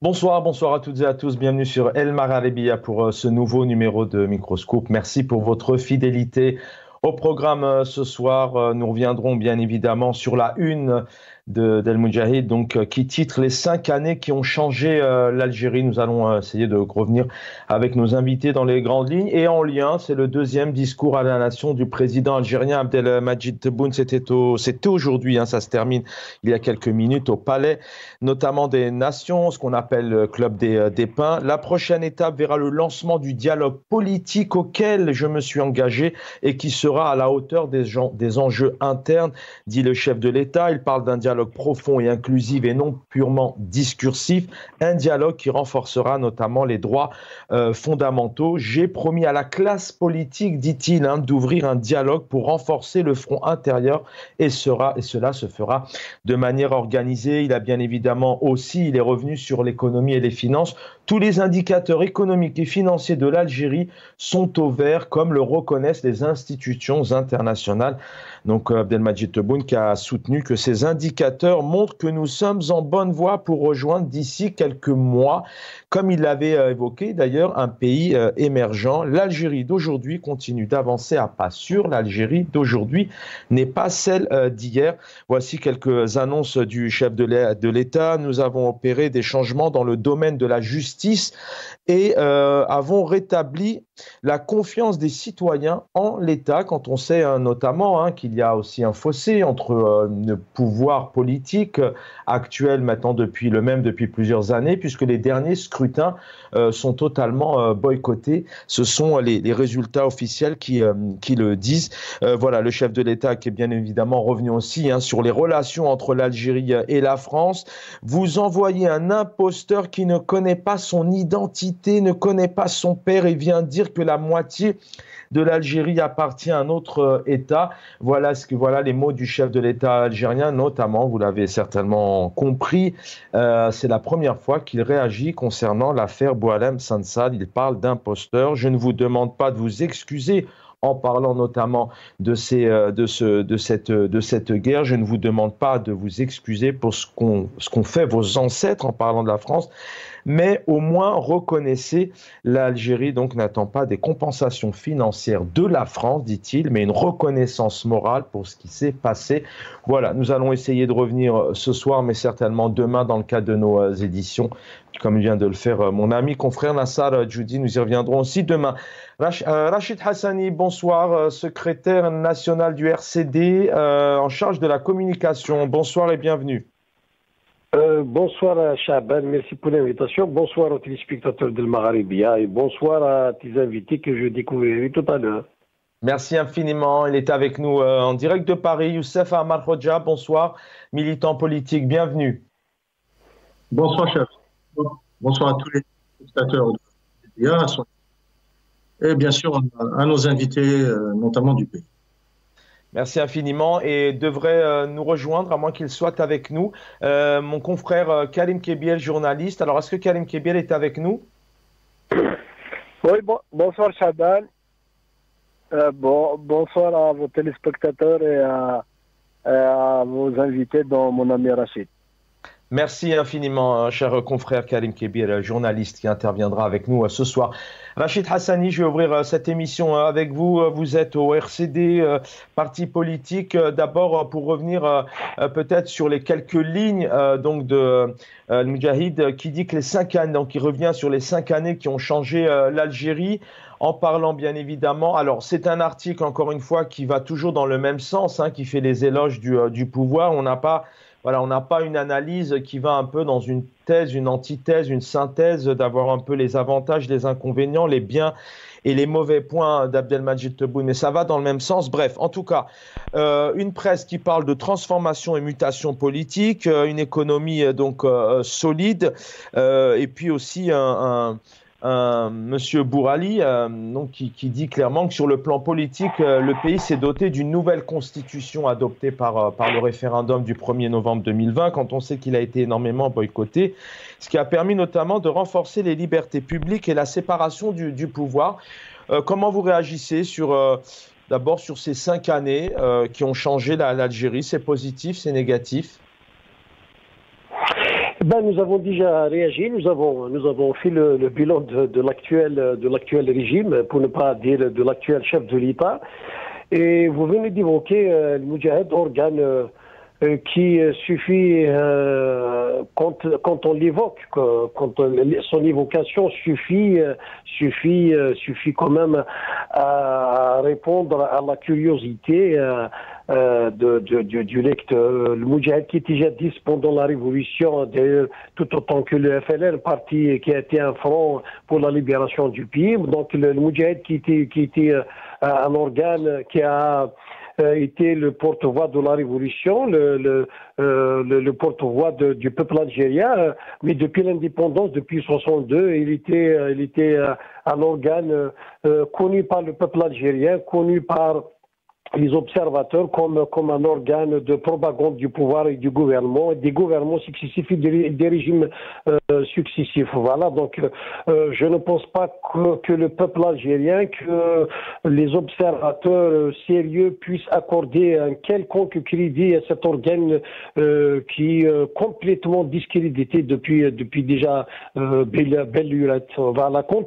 Bonsoir à toutes et à tous. Bienvenue sur El Magharibiya pour ce nouveau numéro de Microscope. Merci pour votre fidélité au programme ce soir. Nous reviendrons bien évidemment sur la une d'El Moudjahid, qui titre Les 5 années qui ont changé l'Algérie. Nous allons essayer de revenir avec nos invités dans les grandes lignes. Et en lien, c'est le deuxième discours à la nation du président algérien Abdelmadjid Tebboune. C'était aujourd'hui, ça se termine il y a quelques minutes au palais, notamment des Nations, ce qu'on appelle le Club des Pins. La prochaine étape verra le lancement du dialogue politique auquel je me suis engagé et qui sera à la hauteur des enjeux internes, dit le chef de l'État. Il parle d'un dialogue profond et inclusif et non purement discursif, un dialogue qui renforcera notamment les droits fondamentaux. J'ai promis à la classe politique, dit-il, d'ouvrir un dialogue pour renforcer le front intérieur et cela se fera de manière organisée. Il a bien évidemment aussi, il est revenu sur l'économie et les finances. Tous les indicateurs économiques et financiers de l'Algérie sont au vert, comme le reconnaissent les institutions internationales. Donc Abdelmadjid Tebboune qui a soutenu que ces indicateurs montrent que nous sommes en bonne voie pour rejoindre d'ici quelques mois, comme il l'avait évoqué d'ailleurs, un pays émergent. L'Algérie d'aujourd'hui continue d'avancer à pas sûrs. L'Algérie d'aujourd'hui n'est pas celle d'hier. Voici quelques annonces du chef de l'État. Nous avons opéré des changements dans le domaine de la justice et avons rétabli la confiance des citoyens en l'État, quand on sait notamment qu'il y a aussi un fossé entre le pouvoir politique actuel maintenant depuis plusieurs années, puisque les derniers scrutins sont totalement boycottés. Ce sont les résultats officiels qui le disent. Voilà, le chef de l'État qui est bien évidemment revenu aussi sur les relations entre l'Algérie et la France. Vous envoyez un imposteur qui ne connaît pas son identité, ne connaît pas son père et vient dire que la moitié de l'Algérie appartient à un autre État. Voilà les mots du chef de l'État algérien, notamment, vous l'avez certainement compris, c'est la première fois qu'il réagit concernant l'affaire Boualem Sansal. Il parle d'imposteur. Je ne vous demande pas de vous excuser en parlant notamment de cette guerre. Je ne vous demande pas de vous excuser pour ce qu'ont fait vos ancêtres en parlant de la France, mais au moins reconnaissez, l'Algérie donc n'attend pas des compensations financières de la France, dit-il, mais une reconnaissance morale pour ce qui s'est passé. Voilà, nous allons essayer de revenir ce soir, mais certainement demain dans le cadre de nos éditions, comme vient de le faire mon ami confrère Nassar Djoudi. Nous y reviendrons aussi demain. Rachid Hassani, bonsoir, secrétaire national du RCD en charge de la communication. Bonsoir et bienvenue. Bonsoir Chaban, merci pour l'invitation. Bonsoir aux téléspectateurs de Magharibiya et bonsoir à tes invités que je découvrirai tout à l'heure. Merci infiniment. Il est avec nous en direct de Paris. Youssef Ahmad Hodja, bonsoir, militant politique, bienvenue. Bonsoir chef. Bonsoir à tous les téléspectateurs de Magharibiya et bien sûr à nos invités, notamment du pays. Merci infiniment et devrait nous rejoindre, à moins qu'il soit avec nous, mon confrère Karim Kebiel, journaliste. Alors, est-ce que Karim Kebiel est avec nous? Oui, bonsoir Chaban. Bonsoir à vos téléspectateurs et à vos invités, dont mon ami Rachid. Merci infiniment, cher confrère Karim Kebiel, journaliste qui interviendra avec nous ce soir. Rachid Hassani, je vais ouvrir cette émission avec vous. Vous êtes au RCD, parti politique. D'abord, pour revenir peut-être sur les quelques lignes de Moudjahid, qui dit que les 5 années, donc il revient sur les 5 années qui ont changé l'Algérie, en parlant bien évidemment. Alors, c'est un article, encore une fois, qui va toujours dans le même sens, qui fait les éloges du pouvoir. On n'a pas une analyse qui va un peu dans une thèse, une antithèse, une synthèse, d'avoir un peu les avantages, les inconvénients, les biens et les mauvais points d'Abdelmadjid Tebboune, mais ça va dans le même sens. Bref, en tout cas, une presse qui parle de transformation et mutation politique, une économie solide, et puis aussi Monsieur Bourali, qui dit clairement que sur le plan politique, le pays s'est doté d'une nouvelle constitution adoptée par le référendum du 1er novembre 2020, quand on sait qu'il a été énormément boycotté, ce qui a permis notamment de renforcer les libertés publiques et la séparation du pouvoir. Comment vous réagissez d'abord sur ces 5 années qui ont changé l'Algérie? C'est positif, c'est négatif? Nous avons déjà réagi, nous avons fait le bilan de l'actuel régime, pour ne pas dire de l'actuel chef de l'État. Et vous venez d'évoquer le Moudjahid, organe qui suffit, quand on l'évoque, son évocation suffit quand même à répondre à la curiosité du lecteur. Le Moudjahid qui était jadis pendant la Révolution, tout autant que le FLN, parti qui a été un front pour la libération du pays. Donc le Moudjahid qui était un organe qui a été le porte-voix de la révolution, le porte-voix du peuple algérien, mais depuis l'indépendance, depuis 62, il était un organe connu par le peuple algérien, connu par les observateurs comme un organe de propagande du pouvoir et du gouvernement, des gouvernements successifs et des régimes successifs. Voilà, donc je ne pense pas que le peuple algérien, que les observateurs sérieux puissent accorder un quelconque crédit à cet organe qui est complètement discrédité depuis déjà belle lurette. Voilà, quant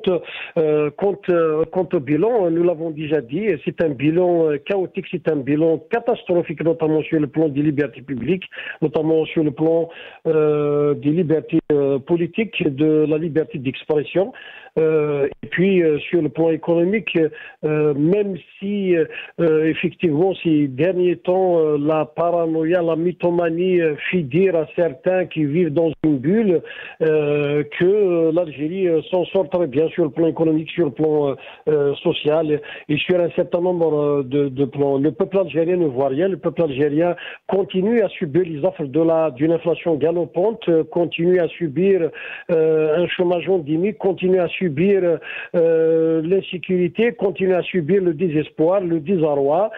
au bilan, nous l'avons déjà dit, c'est un bilan chaotique. C'est un bilan catastrophique, notamment sur le plan des libertés publiques, notamment sur le plan des libertés politiques, de la liberté d'expression. Et puis sur le plan économique, même si effectivement ces derniers temps la paranoïa, la mythomanie fait dire à certains qui vivent dans une bulle que l'Algérie s'en sort très bien sur le plan économique, sur le plan social et sur un certain nombre de plans. Le peuple algérien ne voit rien. Le peuple algérien continue à subir les affres d'une inflation galopante, continue à subir un chômage endémique, continue à subir l'insécurité, continue à subir le désespoir, le désarroi,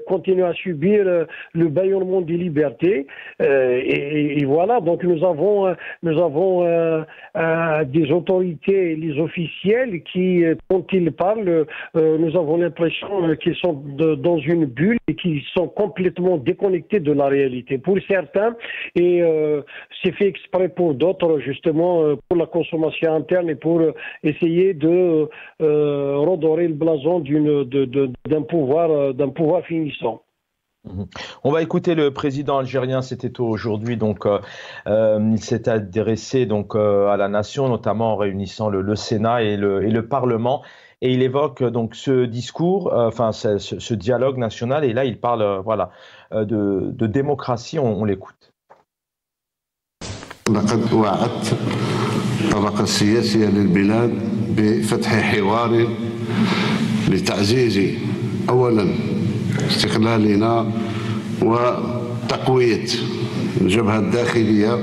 continue à subir le bâillonnement des libertés. Et voilà, donc nous avons des autorités, les officiels qui, quand ils parlent, nous avons l'impression qu'ils sont dans une bulle et qui sont complètement déconnectés de la réalité. Pour certains, et c'est fait exprès pour d'autres, justement, pour la consommation interne et pour essayer de redorer le blason d'un pouvoir finissant. On va écouter le président algérien, c'était aujourd'hui, donc il s'est adressé donc à la nation, notamment en réunissant le Sénat et le Parlement, et il évoque donc ce discours, ce dialogue national, et là il parle de démocratie. On l'écoute. لقد وعدت الطبقة السياسية للبلاد بفتح حوار لتعزيز أولا استقلالنا وتقوية الجبهة الداخلية،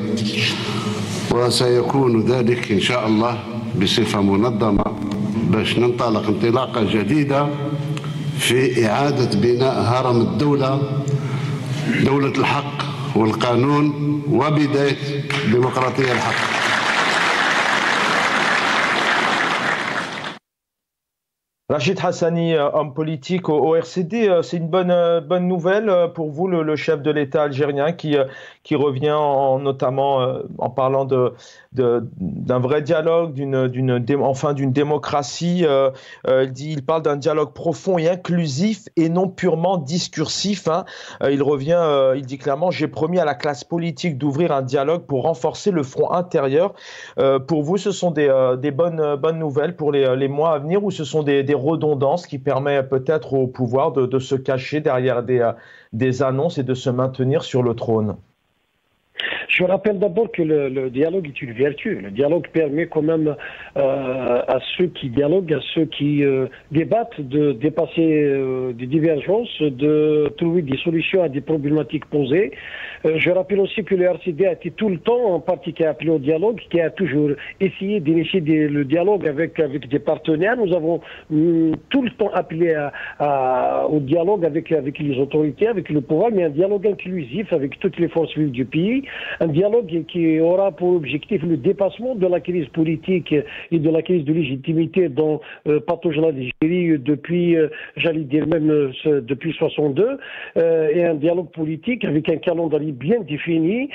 وسيكون ذلك إن شاء الله بصفة منظمة باش ننطلق انطلاقة جديدة في إعادة بناء هرم الدولة، دولة الحق والقانون وبداية الديمقراطية الحق. Rachid Hassani, homme politique au RCD, c'est une bonne nouvelle pour vous, le chef de l'État algérien qui revient notamment en parlant d'un vrai dialogue, d'une démocratie. Il parle d'un dialogue profond et inclusif et non purement discursif. Il revient, il dit clairement: j'ai promis à la classe politique d'ouvrir un dialogue pour renforcer le front intérieur. Pour vous, ce sont des bonnes nouvelles pour les mois à venir, ou ce sont des redondances qui permettent peut-être au pouvoir de se cacher derrière des annonces et de se maintenir sur le trône? Je rappelle d'abord que le dialogue est une vertu. Le dialogue permet quand même à ceux qui dialoguent, à ceux qui débattent, de dépasser des divergences, de trouver des solutions à des problématiques posées. Je rappelle aussi que le RCD a été tout le temps un parti qui a appelé au dialogue, qui a toujours essayé d'initier le dialogue avec des partenaires. Nous avons tout le temps appelé au dialogue avec les autorités, avec le pouvoir, mais un dialogue inclusif avec toutes les forces vives du pays, un dialogue qui aura pour objectif le dépassement de la crise politique et de la crise de légitimité dont patauge l'Algérie depuis, j'allais dire même depuis 62, et un dialogue politique avec un calendrier bien défini,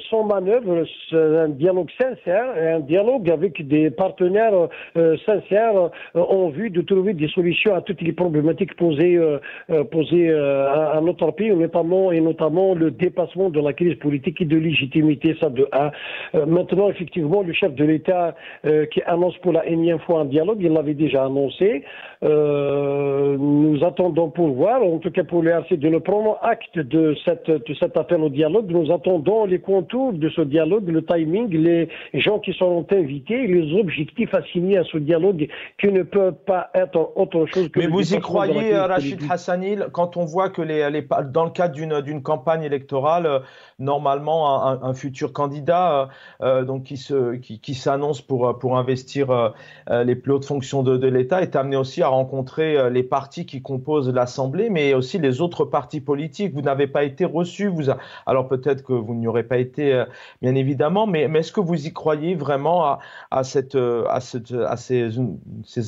sans manœuvre, un dialogue sincère, et un dialogue avec des partenaires sincères en vue de trouver des solutions à toutes les problématiques posées à notre pays, notamment le dépassement de la crise politique et de légitimité, ça de un. Maintenant, effectivement, le chef de l'État qui annonce pour la énième fois un dialogue, il l'avait déjà annoncé. Nous attendons pour voir, en tout cas pour le RC, de le prendre acte de cet appel au dialogue. Nous attendons les contours de ce dialogue, le timing, les gens qui seront invités, les objectifs assignés à ce dialogue qui ne peuvent pas être autre chose que... Mais vous y croyez, Rachid Hassani, quand on voit que dans le cadre d'une campagne électorale, normalement un futur candidat donc qui s'annonce pour investir les plus hautes fonctions de l'État est amené aussi à rencontrer les partis qui composent l'Assemblée, mais aussi les autres partis politiques. Vous n'avez pas été reçu, alors peut-être que vous n'y aurez pas été, bien évidemment, mais est-ce que vous y croyez vraiment à ces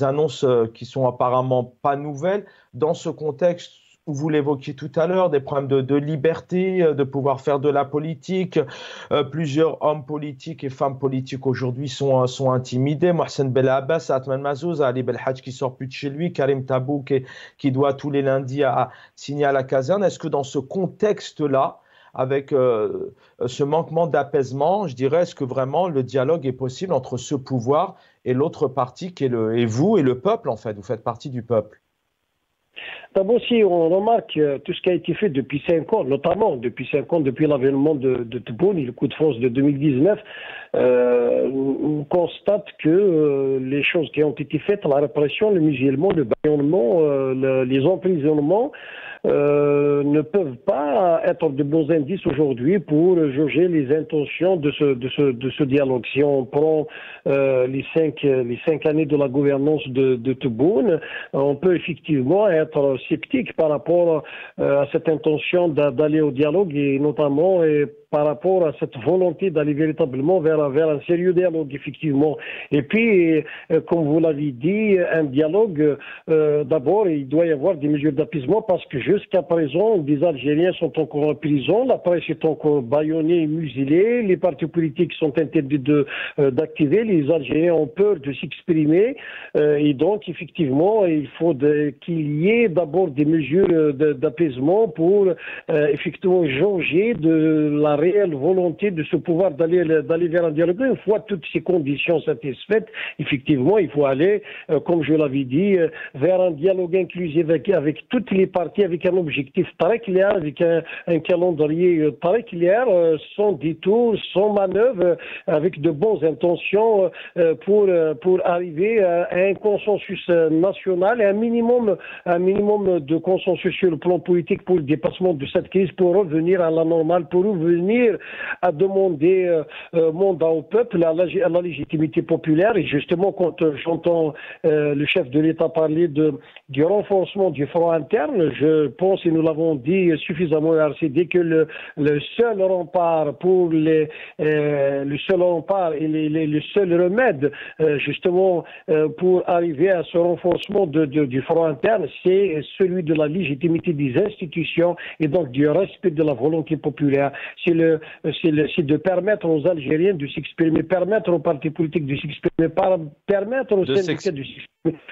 annonces qui sont apparemment pas nouvelles dans ce contexte où vous l'évoquiez tout à l'heure, des problèmes de liberté, de pouvoir faire de la politique. Plusieurs hommes politiques et femmes politiques aujourd'hui sont intimidés. Mohsen Belabbas, Atman Mazouz, Ali Belhadj qui sort plus de chez lui, Karim Tabou qui doit tous les lundis signer à la caserne. Est-ce que dans ce contexte-là, avec ce manquement d'apaisement, je dirais, est-ce que vraiment le dialogue est possible entre ce pouvoir et l'autre parti qui est et vous et le peuple, en fait? Vous faites partie du peuple. D'abord, si on remarque tout ce qui a été fait depuis 5 ans, notamment depuis 5 ans, depuis l'avènement de Tebboune et le coup de force de 2019, on constate que les choses qui ont été faites, la répression, le musulman, le bâillonnement, les emprisonnements, ne peuvent pas être de bons indices aujourd'hui pour jauger les intentions de ce dialogue. Si on prend les 5 années de la gouvernance de Tebboune, on peut effectivement être sceptique par rapport à cette intention d'aller au dialogue et notamment par rapport à cette volonté d'aller véritablement vers un sérieux dialogue, effectivement. Et puis, comme vous l'avez dit, un dialogue, d'abord, il doit y avoir des mesures d'apaisement parce que jusqu'à présent, des Algériens sont encore en prison, la presse est encore bâillonnée et muselée, les partis politiques sont interdits d'activer, les Algériens ont peur de s'exprimer, et donc, effectivement, il faut qu'il y ait d'abord des mesures d'apaisement pour, effectivement, jauger de la réelle volonté de ce pouvoir d'aller vers un dialogue. Une fois toutes ces conditions satisfaites, effectivement, il faut aller, comme je l'avais dit, vers un dialogue inclusif avec toutes les parties, avec un objectif très clair, avec un calendrier très clair, sans détour, sans manœuvre, avec de bonnes intentions pour arriver à un consensus national et un minimum de consensus sur le plan politique pour le dépassement de cette crise, pour revenir à la normale, pour revenir à demander mandat au peuple, à la légitimité populaire. Et justement, quand j'entends le chef de l'État parler du renforcement du front interne, je pense, et nous l'avons dit suffisamment au RCD, que le seul rempart pour le seul rempart et le seul remède, justement, pour arriver à ce renforcement du front interne, c'est celui de la légitimité des institutions et donc du respect de la volonté populaire. C'est de permettre aux Algériens de s'exprimer, permettre aux partis politiques de s'exprimer, permettre aux syndicats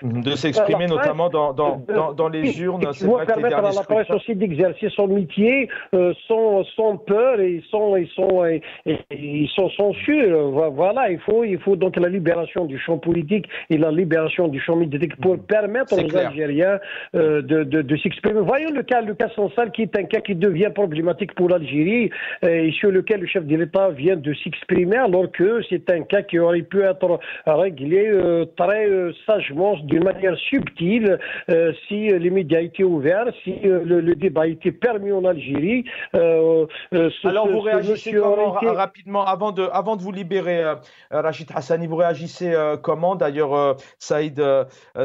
de s'exprimer, notamment dans les urnes. C'est vrai, permettre à la presse aussi d'exercer son métier sans peur et sans censure. Voilà, il faut donc la libération du champ politique et la libération du champ médiatique pour permettre aux Algériens de s'exprimer. Voyons le cas Sansal, qui est un cas qui devient problématique pour l'Algérie et sur lequel le chef de l'État vient de s'exprimer, alors que c'est un cas qui aurait pu être réglé très sagement avance d'une manière subtile si les médias étaient ouverts, si le débat était permis en Algérie. Alors vous réagissez comment, rapidement, avant de vous libérer, Rachid Hassani, vous réagissez comment? D'ailleurs, Saïd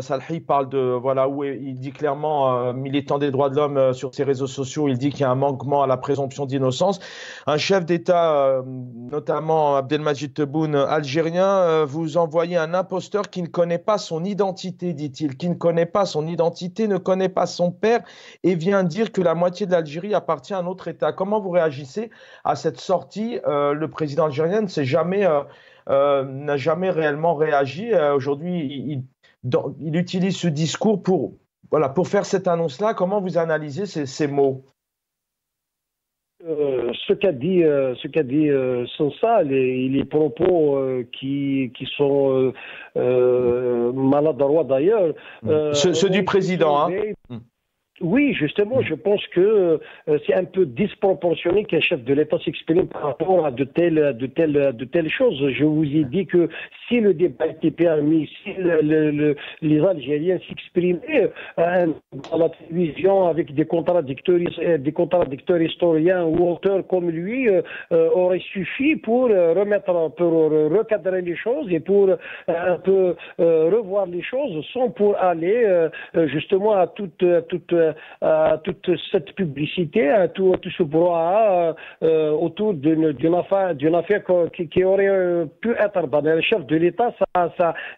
Salhi parle de, voilà, où il dit clairement, militant des droits de l'homme sur ses réseaux sociaux, il dit qu'il y a un manquement à la présomption d'innocence. Un chef d'État, notamment Abdelmajid Tebboune, algérien, vous envoyez un imposteur qui ne connaît pas son identité, dit-il, qui ne connaît pas son identité, ne connaît pas son père et vient dire que la moitié de l'Algérie appartient à un autre État. Comment vous réagissez à cette sortie? Le président algérien n'a jamais réellement réagi. Aujourd'hui, il utilise ce discours pour faire cette annonce-là. Comment vous analysez ces mots? Ce qu'a dit Sansa, les propos qui sont maladroits d'ailleurs. Ceux du président, hein. Oui, justement, je pense que c'est un peu disproportionné qu'un chef de l'État s'exprime par rapport à de telles choses. Je vous ai dit que si le débat était permis, si les Algériens s'exprimaient dans la télévision avec des contradicteurs historiens ou auteurs comme lui, aurait suffi pour recadrer les choses et pour un peu revoir les choses sans pour aller justement à toute cette publicité, à tout ce brouhaha autour d'une affaire qui aurait pu être banale. Le chef de l'État,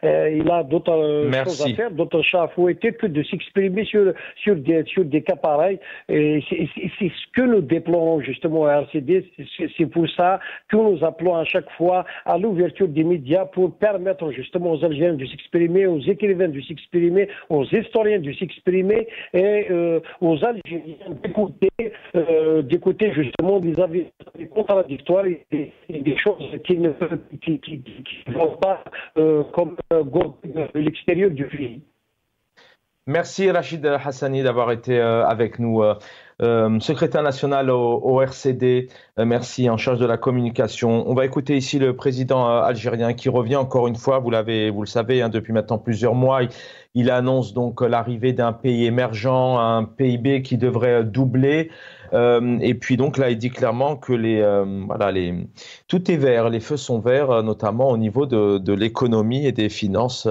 il a d'autres choses à faire, d'autres chats à fouetter que de s'exprimer sur des cas pareils. Et c'est ce que nous déplorons justement à RCD. C'est pour ça que nous appelons à chaque fois à l'ouverture des médias pour permettre justement aux Algériens de s'exprimer, aux écrivains de s'exprimer, aux historiens de s'exprimer et aux Algériens d'écouter justement des avis contradictoires et des choses qui ne vont pas comme de l'extérieur du pays. Merci Rachid Hassani d'avoir été avec nous. Secrétaire national au RCD, merci, en charge de la communication. On va écouter ici le président algérien qui revient encore une fois, vous le savez, depuis maintenant plusieurs mois. Il annonce donc l'arrivée d'un pays émergent, un PIB qui devrait doubler. Et puis donc là, il dit clairement que tout est vert, les feux sont verts, notamment au niveau de l'économie et des finances.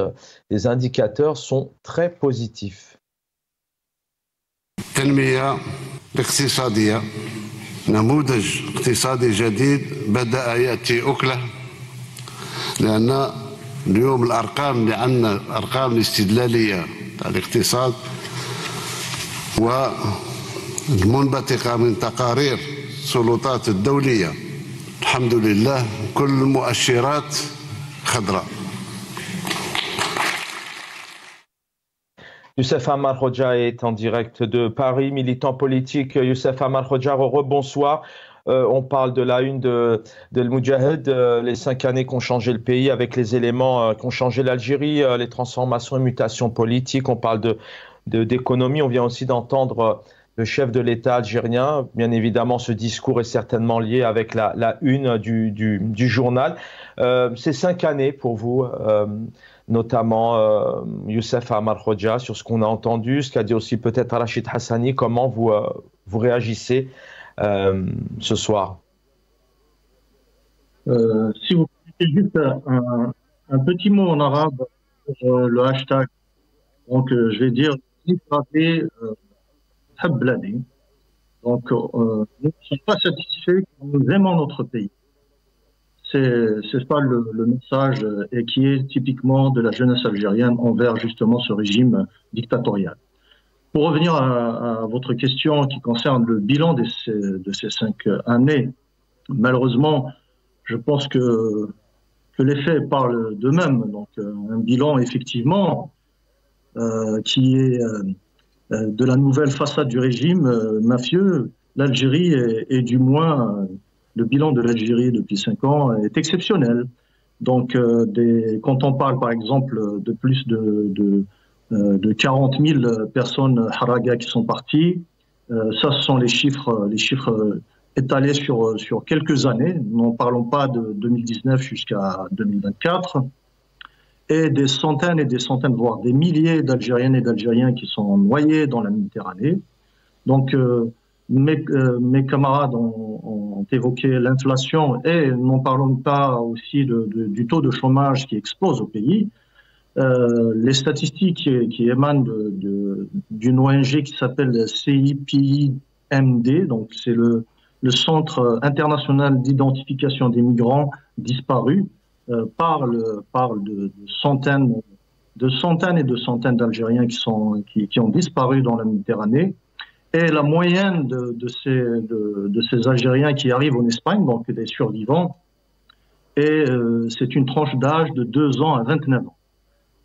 Les indicateurs sont très positifs. التنمية الاقتصادية نموذج اقتصادي جديد بدأ يأتي أكله لأن اليوم الأرقام اللي عندنا الأرقام الاستدلالية تاع الاقتصاد والمنبثقة من تقارير السلطات الدولية الحمد لله كل المؤشرات خضراء. Youssef Amal Hoxha est en direct de Paris, militant politique. Youssef Amal Hoxha, rebonsoir. On parle de la une de Al-Moudjahid, les 5 années qu'ont changé le pays avec les éléments qu'ont changé l'Algérie, les transformations et mutations politiques. On parle d'économie. On vient aussi d'entendre le chef de l'État algérien. Bien évidemment, ce discours est certainement lié avec la une du journal. Ces 5 années pour vous, notamment Youssef Amal Hoxha, sur ce qu'on a entendu, ce qu'a dit aussi peut-être Rachid Hassani, comment vous réagissez ce soir? Si vous permettez juste un petit mot en arabe sur le hashtag, donc je vais dire donc nous ne sommes pas satisfaits, nous aimons notre pays. C'est pas le message et qui est typiquement de la jeunesse algérienne envers justement ce régime dictatorial. Pour revenir à votre question qui concerne le bilan de ces 5 années, malheureusement, je pense que les faits parlent d'eux-mêmes. Donc, un bilan effectivement qui est de la nouvelle façade du régime mafieux. L'Algérie est du moins le bilan de l'Algérie depuis 5 ans est exceptionnel. Donc, quand on parle par exemple de plus de 40 000 personnes haraga qui sont parties, ça ce sont les chiffres étalés sur quelques années. N'en parlons pas de 2019 jusqu'à 2024. et des centaines, voire des milliers d'Algériennes et d'Algériens qui sont noyés dans la Méditerranée. Donc, mes camarades ont évoqué l'inflation et n'en parlons pas aussi du taux de chômage qui explose au pays. Les statistiques qui émanent d'une ONG qui s'appelle CIPIMD, donc c'est le Centre international d'identification des migrants disparus, parle de centaines et de centaines d'Algériens qui ont disparu dans la Méditerranée. Et la moyenne de ces Algériens qui arrivent en Espagne, donc des survivants, c'est une tranche d'âge de 2 ans à 29 ans.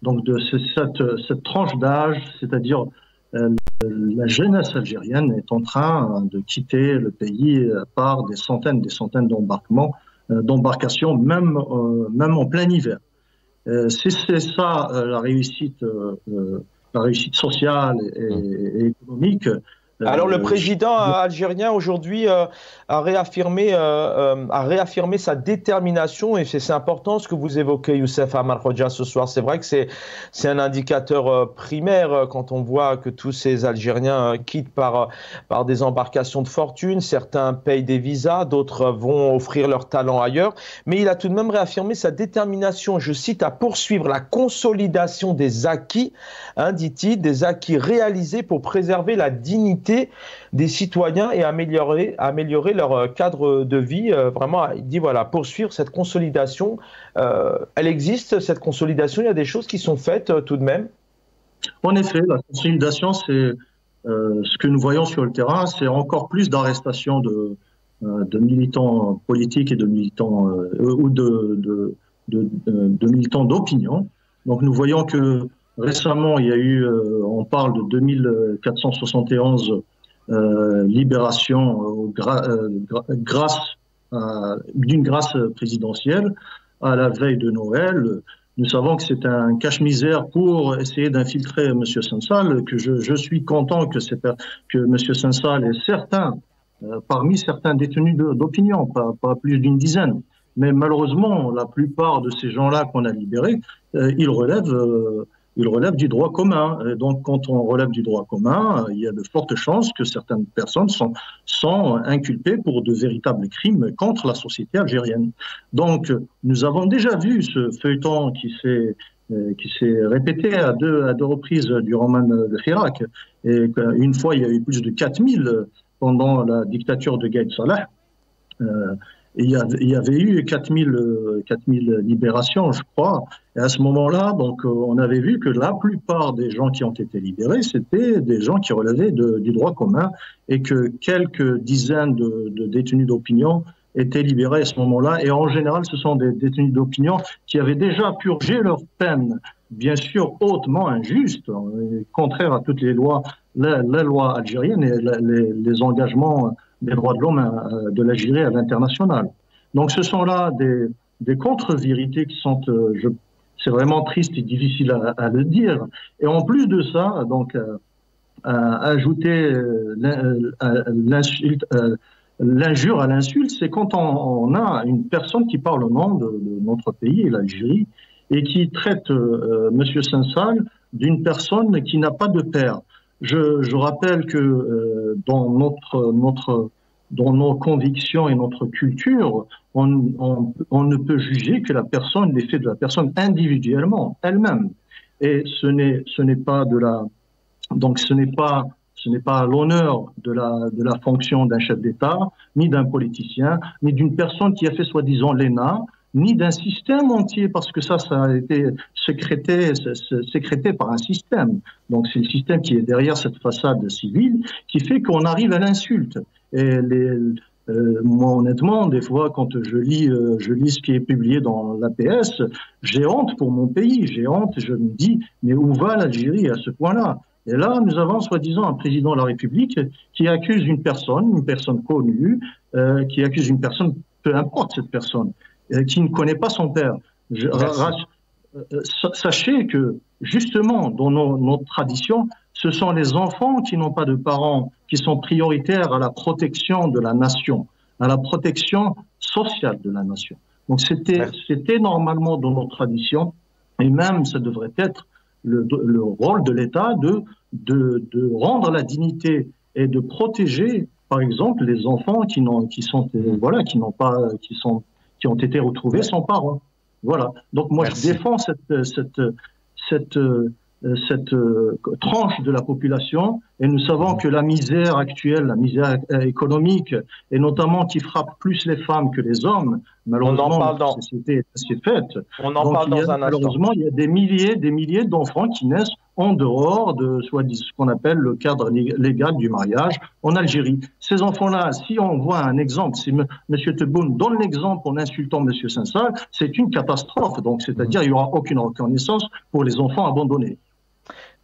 Donc de cette tranche d'âge, c'est-à-dire la jeunesse algérienne est en train de quitter le pays par des centaines d'embarcations, même en plein hiver. C'est ça la réussite sociale et économique. Alors le président algérien aujourd'hui a réaffirmé sa détermination, et c'est important ce que vous évoquez, Youssef Amar Khoja, ce soir. C'est vrai que c'est un indicateur primaire quand on voit que tous ces Algériens quittent par des embarcations de fortune. Certains payent des visas, d'autres vont offrir leur talent ailleurs. Mais il a tout de même réaffirmé sa détermination, je cite, à poursuivre la consolidation des acquis, dit-il, des acquis réalisés pour préserver la dignité des citoyens et améliorer leur cadre de vie. Vraiment, il dit, voilà, poursuivre cette consolidation. Elle existe, cette consolidation, il y a des choses qui sont faites tout de même. En effet, la consolidation, c'est ce que nous voyons sur le terrain, c'est encore plus d'arrestations de militants politiques et de militants ou de militants d'opinion. Donc nous voyons que récemment, il y a eu, on parle de 2471 libérations d'une grâce présidentielle à la veille de Noël. Nous savons que c'est un cache-misère pour essayer d'infiltrer M. Sensal, que je suis content que M. Sensal est parmi certains détenus d'opinion, pas plus d'une dizaine. Mais malheureusement, la plupart de ces gens-là qu'on a libérés, ils relèvent du droit commun. Et donc, quand on relève du droit commun, il y a de fortes chances que certaines personnes sont inculpées pour de véritables crimes contre la société algérienne. Donc, nous avons déjà vu ce feuilleton qui s'est répété à deux reprises durant le Hirak. Et une fois, il y a eu plus de 4000 pendant la dictature de Gaïd Salah. Il y avait eu 4000 libérations, je crois. Et à ce moment-là, donc, on avait vu que la plupart des gens qui ont été libérés, c'était des gens qui relevaient du droit commun, et que quelques dizaines de détenus d'opinion étaient libérés à ce moment-là. Et en général, ce sont des détenus d'opinion qui avaient déjà purgé leur peine, bien sûr hautement injuste, contraire à toutes les lois, la loi algérienne et les engagements des droits de l'homme de l'Algérie à l'international. Donc ce sont là des contre-vérités qui sont, c'est vraiment triste et difficile à le dire. Et en plus de ça, donc ajouter l'injure à l'insulte, c'est quand on a une personne qui parle au nom de notre pays, l'Algérie, et qui traite M. Sensal d'une personne qui n'a pas de père. Je rappelle que dans nos convictions et notre culture, on ne peut juger que les faits de la personne individuellement, elle-même. Et ce n'est pas l'honneur de la fonction d'un chef d'État, ni d'un politicien, ni d'une personne qui a fait soi-disant l'ENA, ni d'un système entier, parce que ça a été sécrété par un système. Donc c'est le système qui est derrière cette façade civile qui fait qu'on arrive à l'insulte. Et moi, honnêtement, des fois, quand je lis ce qui est publié dans l'APS, j'ai honte pour mon pays, j'ai honte, je me dis, mais où va l'Algérie à ce point-là? Et là, nous avons soi-disant un président de la République qui accuse une personne connue, qui accuse une personne, peu importe cette personne, qui ne connaît pas son père. Sachez que, justement, dans notre tradition, ce sont les enfants qui n'ont pas de parents qui sont prioritaires à la protection de la nation, à la protection sociale de la nation. Donc c'était normalement dans notre tradition Et même, ça devrait être le rôle de l'État de rendre la dignité et de protéger, par exemple, les enfants qui ont été retrouvés sans parents. Voilà. Donc moi, Merci. je défends cette tranche de la population, et nous savons que la misère actuelle, la misère économique, et notamment qui frappe plus les femmes que les hommes, malheureusement, notre société est ainsi faite. On en parle dans un instant. Malheureusement, il y a des milliers d'enfants qui naissent en dehors de ce qu'on appelle le cadre légal du mariage en Algérie. Ces enfants-là, si on voit un exemple, si M. Tebboune donne l'exemple en insultant M. Sinsal, c'est une catastrophe. Donc, c'est-à-dire il n'y aura aucune reconnaissance pour les enfants abandonnés.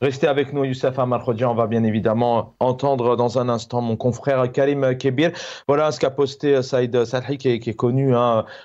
Restez avec nous, Youssef Amar Khodia. On va bien évidemment entendre dans un instant mon confrère Karim Kebir. Voilà ce qu'a posté Saïd Salhi, qui est connu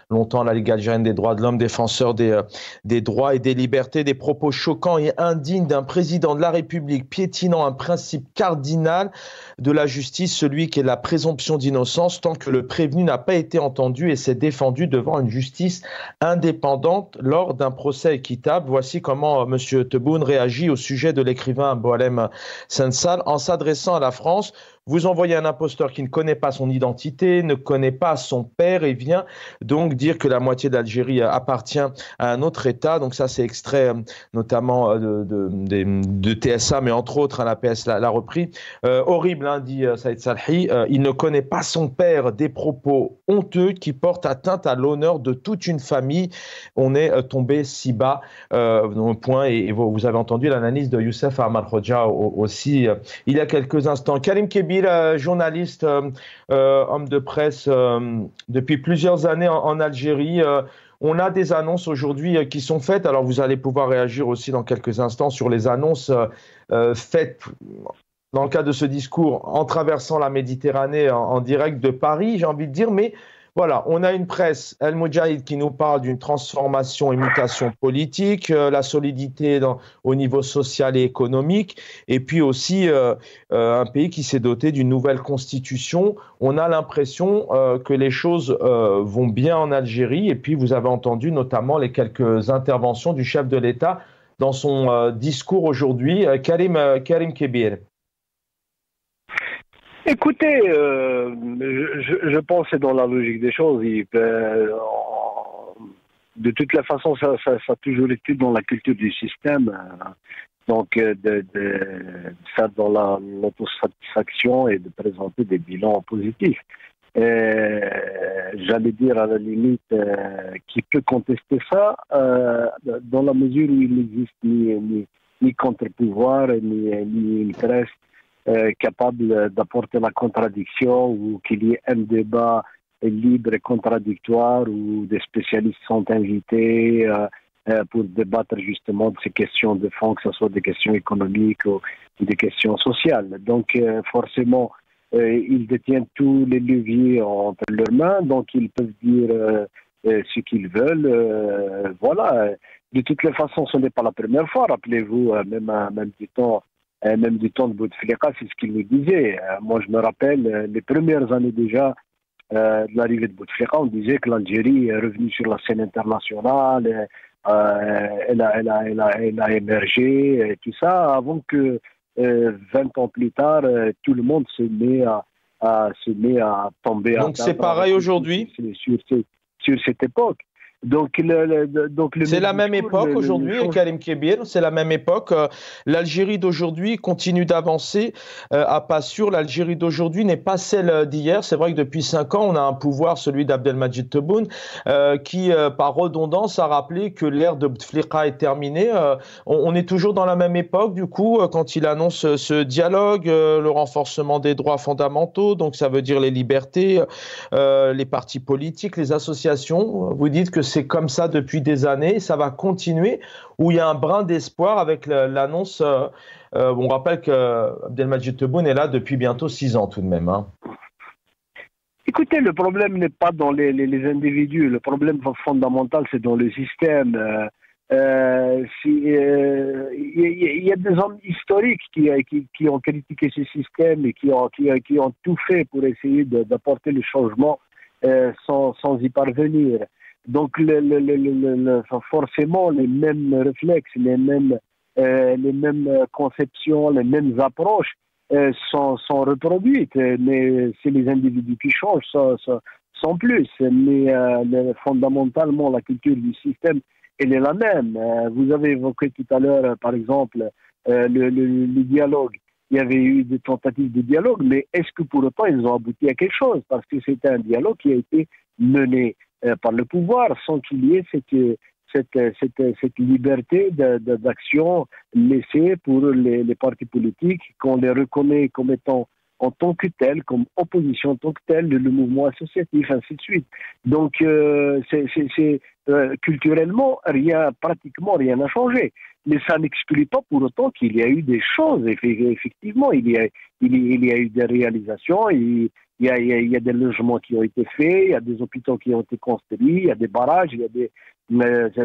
longtemps à la Ligue algérienne des droits de l'homme, défenseur des droits et des libertés. Des propos choquants et indignes d'un président de la République, piétinant un principe cardinal de la justice, celui qui est la présomption d'innocence, tant que le prévenu n'a pas été entendu et s'est défendu devant une justice indépendante lors d'un procès équitable. Voici comment M. Tebboune réagit au sujet de l'écrivain Boualem Sansal en s'adressant à la France. Vous envoyez un imposteur qui ne connaît pas son identité, ne connaît pas son père et vient donc dire que la moitié d'Algérie appartient à un autre État. Donc ça, c'est extrait notamment de TSA, mais entre autres, la PS l'a repris. Horrible, hein, dit Saïd Salhi. Il ne connaît pas son père, des propos honteux qui portent atteinte à l'honneur de toute une famille. On est tombé si bas, point. Et vous avez entendu l'analyse de Youssef Amar Khodia aussi il y a quelques instants. Karim Kebir, journaliste, homme de presse depuis plusieurs années en Algérie. On a des annonces aujourd'hui qui sont faites. Alors vous allez pouvoir réagir aussi dans quelques instants sur les annonces faites dans le cadre de ce discours en traversant la Méditerranée en direct de Paris, j'ai envie de dire. Mais voilà, on a une presse, El Moudjahid, qui nous parle d'une transformation et mutation politique, la solidité au niveau social et économique, et puis aussi un pays qui s'est doté d'une nouvelle constitution. On a l'impression que les choses vont bien en Algérie, et puis vous avez entendu notamment les quelques interventions du chef de l'État dans son discours aujourd'hui. Karim Kebir. Écoutez, je pense que c'est dans la logique des choses. De toute la façon, ça a toujours été dans la culture du système. Donc, ça dans l'autosatisfaction et de présenter des bilans positifs. J'allais dire à la limite, qui peut contester ça, dans la mesure où il n'existe ni contre-pouvoir, ni une presse capable d'apporter la contradiction, ou qu'il y ait un débat libre et contradictoire où des spécialistes sont invités pour débattre justement de ces questions de fond, que ce soit des questions économiques ou des questions sociales. Donc forcément, ils détiennent tous les leviers entre leurs mains, donc ils peuvent dire ce qu'ils veulent. Voilà. De toutes les façons, ce n'est pas la première fois. Rappelez-vous, même du temps de Bouteflika, c'est ce qu'il nous disait. Moi, je me rappelle, les premières années déjà de l'arrivée de Bouteflika, on disait que l'Algérie est revenue sur la scène internationale, elle a émergé, et tout ça, avant que 20 ans plus tard, tout le monde se met à tomber. Donc c'est pareil aujourd'hui sur cette époque. Donc c'est la même époque aujourd'hui, Karim Kebir, c'est la même époque. L'Algérie d'aujourd'hui continue d'avancer à pas sûr. L'Algérie d'aujourd'hui n'est pas celle d'hier. C'est vrai que depuis 5 ans, on a un pouvoir, celui d'Abdelmadjid Tebboune, qui, par redondance, a rappelé que l'ère de Bouteflika est terminée. On est toujours dans la même époque, du coup, quand il annonce ce dialogue, le renforcement des droits fondamentaux, donc ça veut dire les libertés, les partis politiques, les associations. Vous dites que c'est comme ça depuis des années, ça va continuer, où il y a un brin d'espoir avec l'annonce. On rappelle qu'Abdelmadjid Tebboune est là depuis bientôt 6 ans tout de même. Hein. Écoutez, le problème n'est pas dans les individus, le problème fondamental c'est dans le système. Il y a des hommes historiques qui ont critiqué ce système et qui ont tout fait pour essayer d'apporter le changement sans y parvenir. Donc forcément les mêmes réflexes, les mêmes conceptions, les mêmes approches sont reproduites, mais c'est les individus qui changent, sans plus. Mais fondamentalement, la culture du système, elle est la même. Vous avez évoqué tout à l'heure, par exemple, le dialogue. Il y avait eu des tentatives de dialogue, mais est-ce que pour autant ils ont abouti à quelque chose? Parce que c'était un dialogue qui a été mené par le pouvoir sans qu'il y ait cette liberté d'action laissée pour les partis politiques, qu'on les reconnaît comme étant en tant que tel, comme opposition en tant que tel, le mouvement associatif, ainsi de suite. Donc, culturellement, pratiquement rien n'a changé. Mais ça n'exclut pas pour autant qu'il y a eu des choses. Effectivement, il y a eu des réalisations, il y a des logements qui ont été faits, il y a des hôpitaux qui ont été construits, il y a des barrages, il y a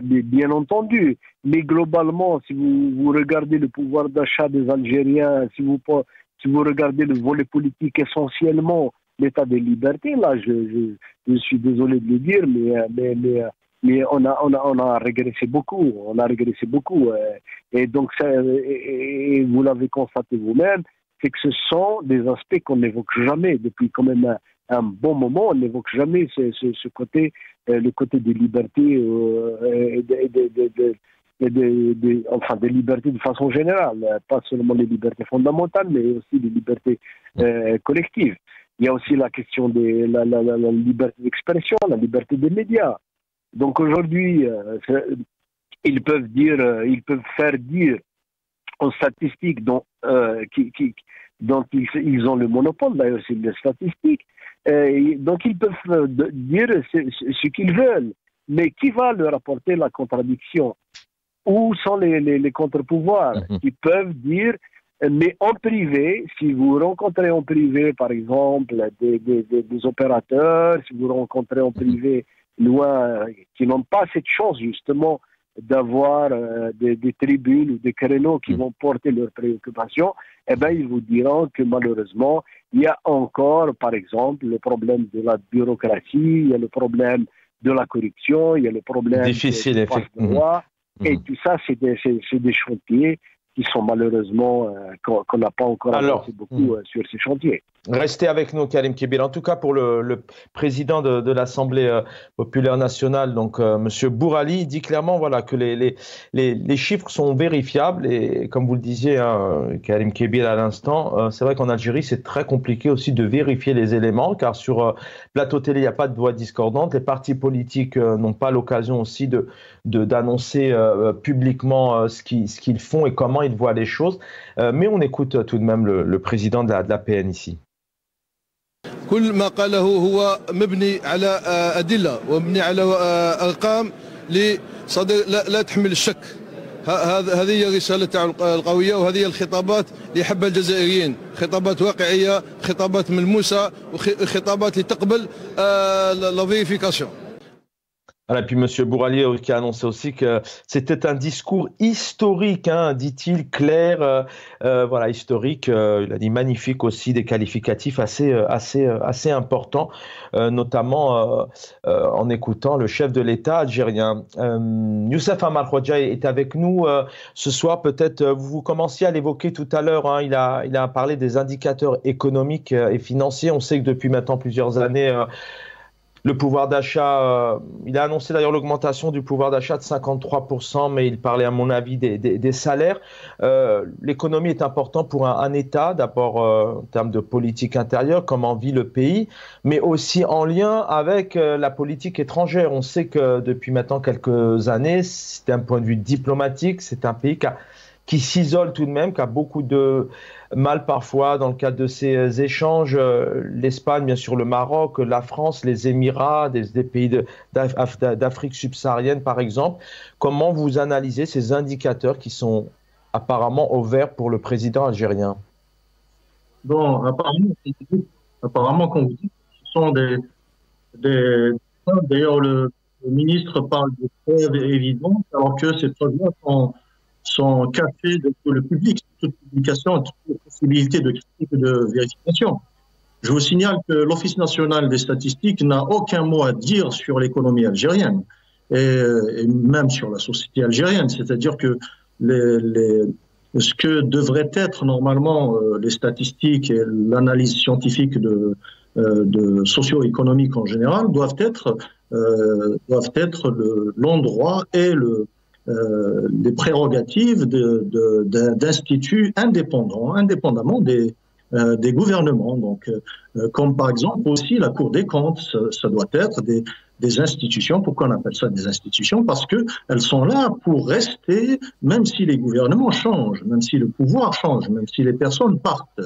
bien entendu. Mais globalement, si vous regardez le pouvoir d'achat des Algériens, si vous regardez le volet politique essentiellement, l'état des libertés, là, je suis désolé de le dire, mais on a régressé beaucoup. On a régressé beaucoup. Et donc, et vous l'avez constaté vous-même, c'est que ce sont des aspects qu'on n'évoque jamais depuis quand même un bon moment. On n'évoque jamais ce côté, le côté des libertés enfin des libertés de façon générale, pas seulement les libertés fondamentales, mais aussi les libertés collectives. Il y a aussi la question de la liberté d'expression, la liberté des médias. Donc aujourd'hui, ils peuvent faire dire aux statistiques dont ils ont le monopole, d'ailleurs c'est les statistiques, donc ils peuvent dire ce qu'ils veulent, mais qui va leur apporter la contradiction? Où sont les contre-pouvoirs qui peuvent dire, mais en privé, si vous rencontrez en privé, par exemple, des opérateurs, si vous rencontrez en privé qui n'ont pas cette chance justement d'avoir des tribunes ou des créneaux qui vont porter leurs préoccupations, eh bien, ils vous diront que malheureusement, il y a encore, par exemple, le problème de la bureaucratie, il y a le problème de la corruption, il y a le problème difficile, de loi. Et tout ça, c'est des chantiers qui sont malheureusement, qu'on n'a pas encore avancé beaucoup sur ces chantiers. Restez avec nous, Karim Kébir. En tout cas, pour le président de l'Assemblée populaire nationale, donc Monsieur Bourali, il dit clairement voilà, que les chiffres sont vérifiables. Et comme vous le disiez, Karim Kébir, à l'instant, c'est vrai qu'en Algérie, c'est très compliqué aussi de vérifier les éléments, car sur plateau télé, il n'y a pas de voix discordante. Les partis politiques n'ont pas l'occasion aussi d'annoncer publiquement ce qu'ils font et comment ils voient les choses. Mais on écoute tout de même le président de la PN ici. كل ما قاله هو مبني على أدلة ومبني على أرقام لا تحمل الشك. هذه هي رسالة القوية وهذه هي الخطابات اللي يحبها الجزائريين، خطابات واقعية، خطابات ملموسة وخطابات اللي تقبل لا فيريفيكاسيون. Et puis M. Bourali qui a annoncé aussi que c'était un discours historique, dit-il, clair, voilà, historique. Il a dit magnifique aussi, des qualificatifs assez importants, notamment en écoutant le chef de l'État algérien. Youssef Amar Khouadja est avec nous ce soir. Peut-être vous commenciez à l'évoquer tout à l'heure. Il a parlé des indicateurs économiques et financiers. On sait que depuis maintenant plusieurs années, le pouvoir d'achat, il a annoncé d'ailleurs l'augmentation du pouvoir d'achat de 53%, mais il parlait à mon avis des salaires. L'économie est importante pour un État, d'abord en termes de politique intérieure, comment vit le pays, mais aussi en lien avec la politique étrangère. On sait que depuis maintenant quelques années, d'un point de vue diplomatique, c'est un pays qui s'isole tout de même, qui a beaucoup de mal parfois dans le cadre de ces échanges. L'Espagne, bien sûr, le Maroc, la France, les Émirats, des pays d'Afrique subsaharienne, par exemple. Comment vous analysez ces indicateurs qui sont apparemment au vert pour le président algérien? Bon, apparemment, comme vous dites, ce sont d'ailleurs, le ministre parle de preuves évidentes, alors que ces preuves-là sont cachées de tout le public, toute publication, toute possibilité de critique et de vérification. Je vous signale que l'Office national des statistiques n'a aucun mot à dire sur l'économie algérienne et même sur la société algérienne. C'est-à-dire que ce que devraient être normalement les statistiques et l'analyse scientifique de socio-économique en général doivent être l'endroit et les prérogatives d'instituts indépendamment des gouvernements. Donc, comme par exemple aussi la Cour des comptes, ça doit être des institutions. Pourquoi on appelle ça des institutions? Parce que elles sont là pour rester, même si les gouvernements changent, même si le pouvoir change, même si les personnes partent.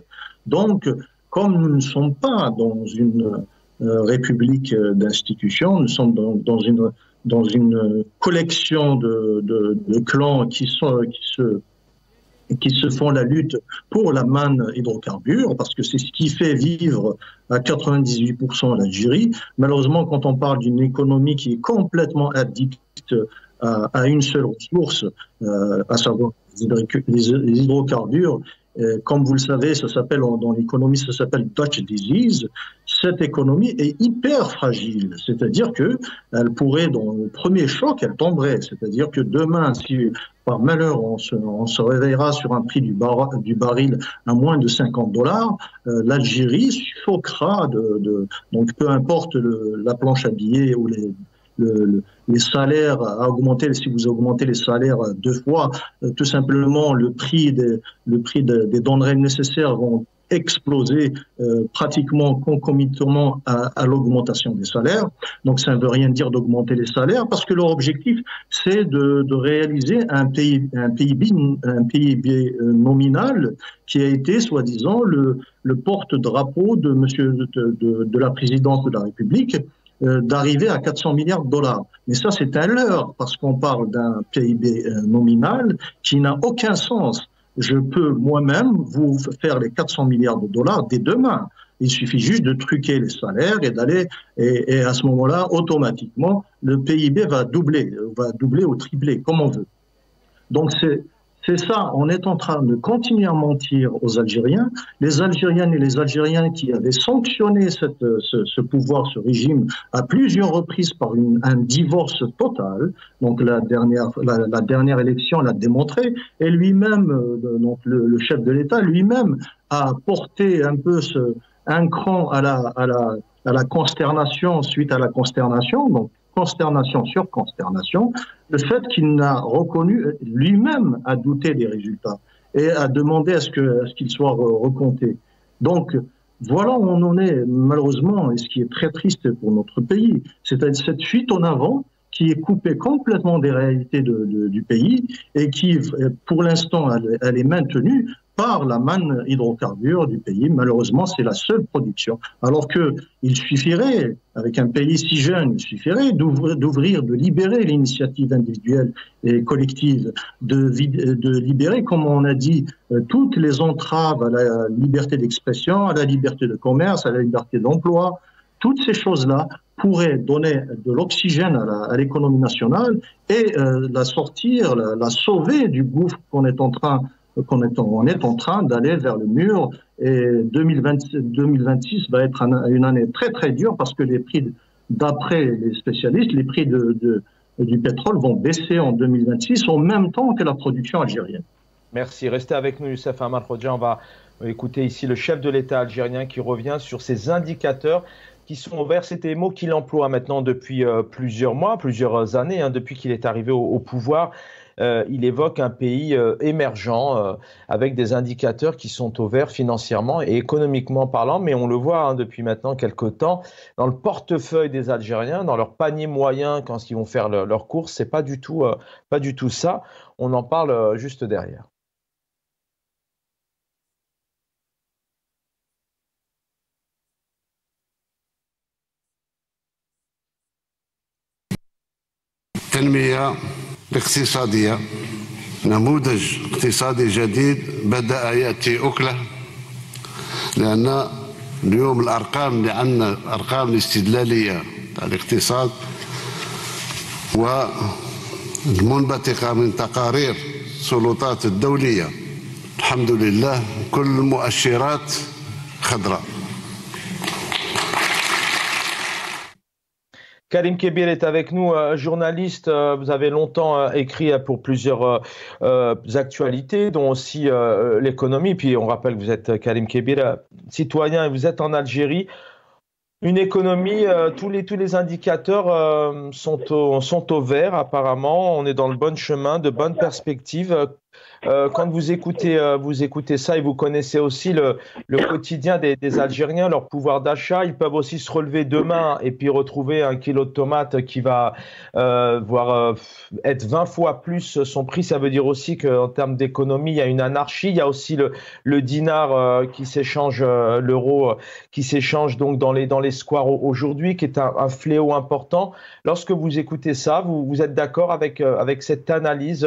Donc, comme nous ne sommes pas dans une république d'institutions, nous sommes dans une collection de clans qui se font la lutte pour la manne hydrocarbures, parce que c'est ce qui fait vivre à 98% l'Algérie. Malheureusement, quand on parle d'une économie qui est complètement addicte à une seule ressource, à savoir les hydrocarbures, comme vous le savez, ça s'appelle dans l'économie, ça s'appelle Dutch disease. Cette économie est hyper fragile, c'est-à-dire que elle pourrait, dans le premier choc, elle tomberait. C'est-à-dire que demain, si par malheur on se réveillera sur un prix du baril à moins de $50, l'Algérie suffoquera donc peu importe la planche à billets ou les salaires à augmenter. Si vous augmentez les salaires 2 fois, tout simplement le prix des denrées nécessaires vont exploser pratiquement concomitamment à l'augmentation des salaires. Donc ça ne veut rien dire d'augmenter les salaires, parce que leur objectif c'est de réaliser un PIB nominal qui a été soi-disant le porte-drapeau de la présidence de la République, d'arriver à 400 milliards de dollars. Mais ça, c'est un leurre, parce qu'on parle d'un PIB nominal qui n'a aucun sens. Je peux moi-même vous faire les 400 milliards de dollars dès demain. Il suffit juste de truquer les salaires et à ce moment-là, automatiquement, le PIB va doubler ou tripler, comme on veut. Donc c'est ça, on est en train de continuer à mentir aux Algériens. Les Algériennes et les Algériens qui avaient sanctionné ce pouvoir, ce régime, à plusieurs reprises par un divorce total. Donc la dernière élection l'a démontré. Et lui-même, donc le chef de l'État lui-même, a porté un peu un cran à la consternation suite à la consternation. Donc consternation sur consternation, le fait qu'il n'a reconnu, lui-même a douté des résultats et a demandé à ce qu'il soit recompté. Donc, voilà où on en est, malheureusement, et ce qui est très triste pour notre pays, c'est cette fuite en avant qui est coupée complètement des réalités du pays et qui, pour l'instant, elle est maintenue par la manne hydrocarbures du pays. Malheureusement, c'est la seule production. Alors qu'il suffirait, avec un pays si jeune, il suffirait de libérer l'initiative individuelle et collective, de libérer, comme on a dit, toutes les entraves à la liberté d'expression, à la liberté de commerce, à la liberté d'emploi. Toutes ces choses-là pourraient donner de l'oxygène à l'économie nationale et la sortir, la sauver du gouffre on est en train d'aller vers le mur, et 2026 va être une année très très dure, parce que les prix, d'après les spécialistes, les prix du pétrole vont baisser en 2026 en même temps que la production algérienne. Merci. Restez avec nous, Youssef Ahmad Khoja. On va écouter ici le chef de l'État algérien qui revient sur ces indicateurs qui sont ouverts. C'était les mots qu'il emploie maintenant depuis plusieurs mois, plusieurs années, depuis qu'il est arrivé au pouvoir. Il évoque un pays émergent avec des indicateurs qui sont au vert financièrement et économiquement parlant, mais on le voit depuis maintenant quelques temps dans le portefeuille des Algériens, dans leur panier moyen quand ils vont faire leurs courses, c'est pas du tout ça. On en parle juste derrière. الاقتصادية نموذج اقتصادي جديد بدأ يأتي أكله، لأن اليوم الأرقام اللي عندنا الأرقام الاستدلالية تاع الاقتصاد والمنبثقة من تقارير السلطات الدولية الحمد لله كل المؤشرات خضراء. Karim Kebir est avec nous, journaliste. Vous avez longtemps écrit pour plusieurs actualités, dont aussi l'économie. Puis on rappelle que vous êtes Karim Kebir, citoyen, et vous êtes en Algérie. Une économie, tous les indicateurs sont au vert apparemment. On est dans le bon chemin, de bonnes perspectives. Quand vous écoutez ça et vous connaissez aussi le quotidien des Algériens, leur pouvoir d'achat, ils peuvent aussi se relever demain et puis retrouver un kilo de tomates qui va être 20 fois plus son prix. Ça veut dire aussi qu'en termes d'économie, il y a une anarchie. Il y a aussi le dinar qui s'échange, l'euro qui s'échange donc dans les squares aujourd'hui, qui est un fléau important. Lorsque vous écoutez ça, vous êtes d'accord avec cette analyse,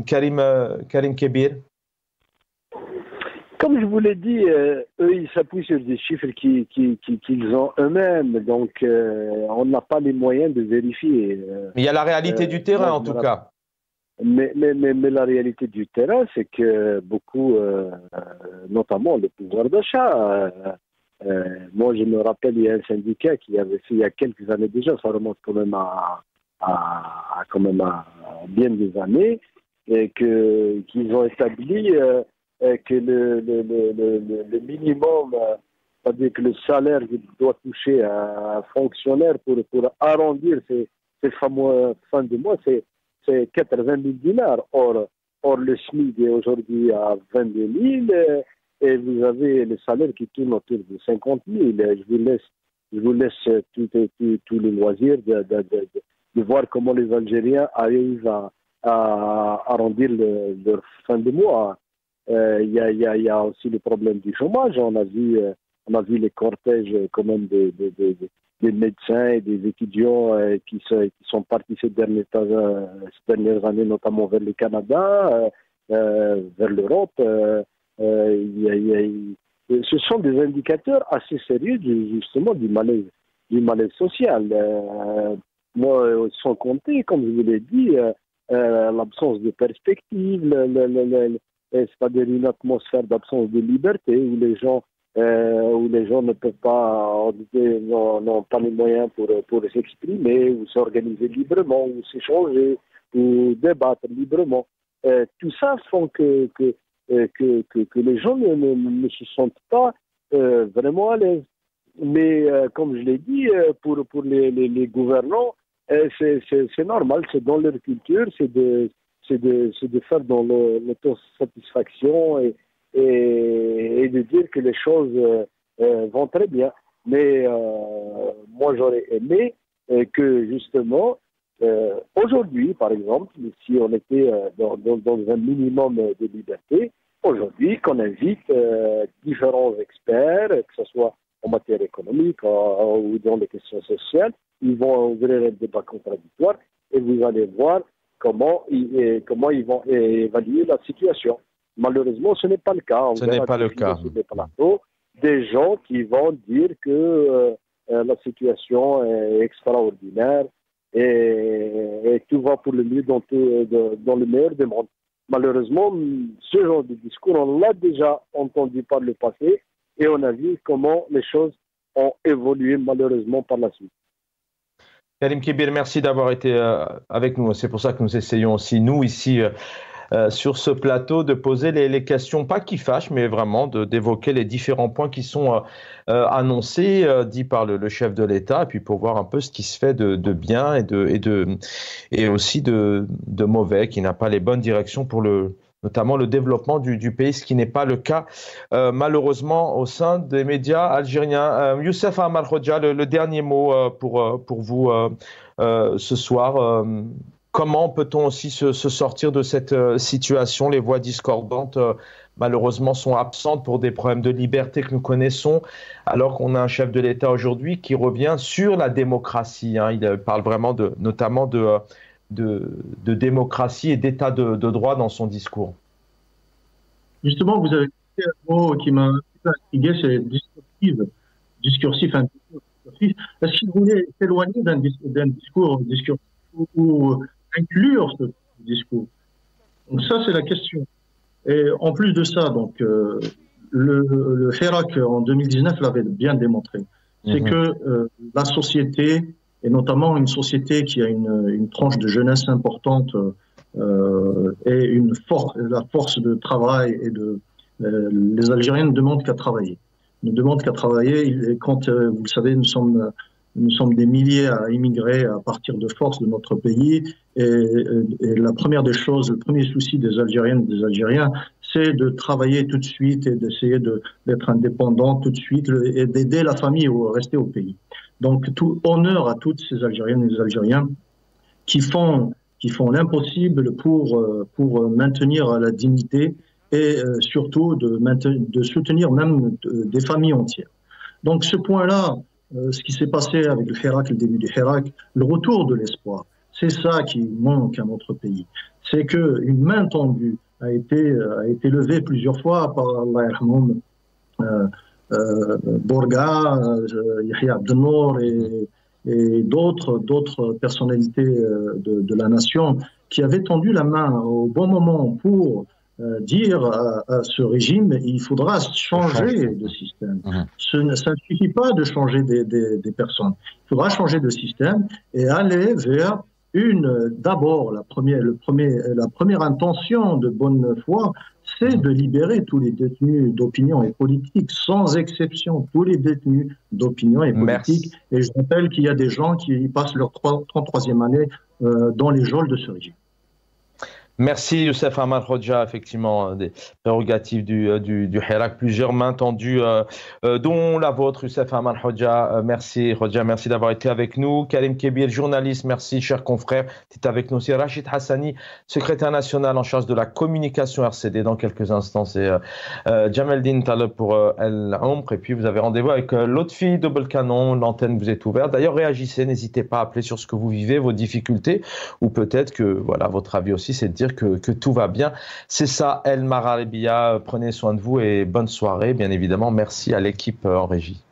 Karim Kebir? Comme je vous l'ai dit, eux, ils s'appuient sur des chiffres qu'ils ont eux-mêmes. Donc, on n'a pas les moyens de vérifier. Mais il y a la réalité du terrain, en tout cas. Mais la réalité du terrain, c'est que beaucoup, notamment le pouvoir d'achat, moi, je me rappelle, il y a un syndicat qui avait fait il y a quelques années déjà, ça remonte quand même à bien des années, et qu'ils ont établi que le minimum, c'est-à-dire que le salaire qu'il doit toucher un fonctionnaire pour arrondir ces fameux fins de mois, c'est 80 000 dinars. Or, le SMIC est aujourd'hui à 22 000 et vous avez le salaire qui tourne autour de 50 000. Je vous laisse tous les loisirs de voir comment les Algériens arrivent à arrondir leur fin de mois. Il y a aussi le problème du chômage. On a vu les cortèges quand même des médecins et des étudiants qui sont partis ces dernières années, notamment vers le Canada, vers l'Europe. Ce sont des indicateurs assez sérieux justement du malaise social. Moi, sans compter, comme je vous l'ai dit, l'absence de perspective, c'est-à-dire une atmosphère d'absence de liberté où les gens ne peuvent pas, n'ont pas les moyens pour s'exprimer ou s'organiser librement ou s'échanger ou débattre librement. Tout ça font que les gens ne se sentent pas vraiment à l'aise. Mais comme je l'ai dit, pour les gouvernants, c'est normal, c'est dans leur culture, c'est de faire dans l'autosatisfaction et de dire que les choses vont très bien. Mais moi, j'aurais aimé que justement, aujourd'hui, par exemple, si on était dans un minimum de liberté, aujourd'hui, qu'on invite différents experts, que ce soit en matière économique ou dans les questions sociales, ils vont ouvrir un débat contradictoire et vous allez voir comment ils vont évaluer la situation. Malheureusement, ce n'est pas le cas. Ce n'est pas le cas. Sur des plateaux, des gens qui vont dire que la situation est extraordinaire et tout va pour le mieux dans le meilleur des mondes. Malheureusement, ce genre de discours, on l'a déjà entendu par le passé et on a vu comment les choses ont évolué malheureusement par la suite. Karim Kebir, merci d'avoir été avec nous. C'est pour ça que nous essayons aussi, nous, ici, sur ce plateau, de poser les questions, pas qui fâchent, mais vraiment d'évoquer les différents points qui sont annoncés, dits par le chef de l'État, et puis pour voir un peu ce qui se fait de bien et aussi de mauvais, qui n'a pas les bonnes directions pour notamment le développement du pays, ce qui n'est pas le cas malheureusement au sein des médias algériens. Youssef Amal Khodja, le dernier mot pour vous ce soir. Comment peut-on aussi se sortir de cette situation? Les voix discordantes malheureusement sont absentes pour des problèmes de liberté que nous connaissons, alors qu'on a un chef de l'État aujourd'hui qui revient sur la démocratie. Il parle vraiment notamment de démocratie et d'état de droit dans son discours. Justement, vous avez dit un mot qui m'a intrigué, c'est discursif. Est-ce qu'il voulait s'éloigner d'un discours ou inclure ce discours? Donc ça, c'est la question. Et en plus de ça, donc le Hirak en 2019 l'avait bien démontré. C'est que la société et notamment une société qui a une tranche de jeunesse importante et la force de travail les Algériens ne demandent qu'à travailler. Ne demandent qu'à travailler. Et quand, vous le savez, nous sommes des milliers à immigrer à partir de force de notre pays. Et la première des choses, le premier souci des Algériennes et des Algériens, c'est de travailler tout de suite et d'essayer d'être indépendant tout de suite et d'aider la famille à rester au pays. Donc, tout honneur à toutes ces Algériennes et des Algériens qui font l'impossible pour maintenir la dignité et surtout de soutenir même des familles entières. Donc ce point-là, ce qui s'est passé avec le Hirak, le début du Hirak, le retour de l'espoir, c'est ça qui manque à notre pays. C'est qu'une main tendue a été levée plusieurs fois par Allah yarhamoum, Bourga, Yahya Abdelnour et d'autres personnalités de la nation qui avaient tendu la main au bon moment pour dire à ce régime il faudra changer de système. Ça ne suffit pas de changer des personnes. Il faudra changer de système et aller vers d'abord la première intention de bonne foi, c'est de libérer tous les détenus d'opinion et politique, sans exception, tous les détenus d'opinion et politique. Merci. Et je rappelle qu'il y a des gens qui passent leur 33e année dans les geôles de ce régime. Merci Youssef Amal Hodja, effectivement, des prérogatives du Hirak, plusieurs mains tendues, dont la vôtre, Youssef Amal Hodja. Merci Hodja, merci d'avoir été avec nous. Karim Kebir, journaliste, merci, cher confrère, tu es avec nous aussi. Rachid Hassani, secrétaire national en charge de la communication RCD. Dans quelques instants, c'est Jameldine Taleb pour El Omr. Et puis vous avez rendez-vous avec Lotfi Double Canon, l'antenne vous est ouverte. D'ailleurs, réagissez, n'hésitez pas à appeler sur ce que vous vivez, vos difficultés, ou peut-être que voilà, votre avis aussi, c'est de dire que tout va bien. C'est ça, El Mararibia. Prenez soin de vous et bonne soirée. Bien évidemment, merci à l'équipe en régie.